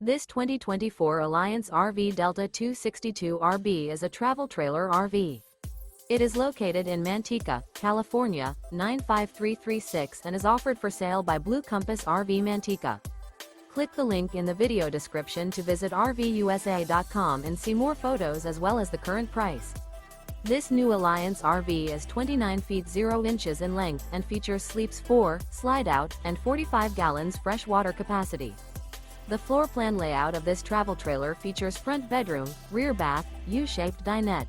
This 2024 Alliance RV Delta 262RB is a travel trailer RV. It is located in Manteca, California, 95336 and is offered for sale by Blue Compass RV Manteca. Click the link in the video description to visit RVUSA.com and see more photos as well as the current price. This new Alliance RV is 29 feet 0 inches in length and features sleeps 4, slide-out, and 45 gallons fresh water capacity. The floor plan layout of this travel trailer features front bedroom, rear bath, U-shaped dinette.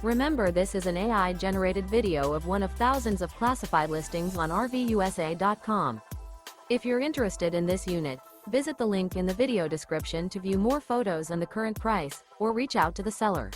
Remember, this is an AI-generated video of one of thousands of classified listings on RVUSA.com. If you're interested in this unit, visit the link in the video description to view more photos and the current price, or reach out to the seller.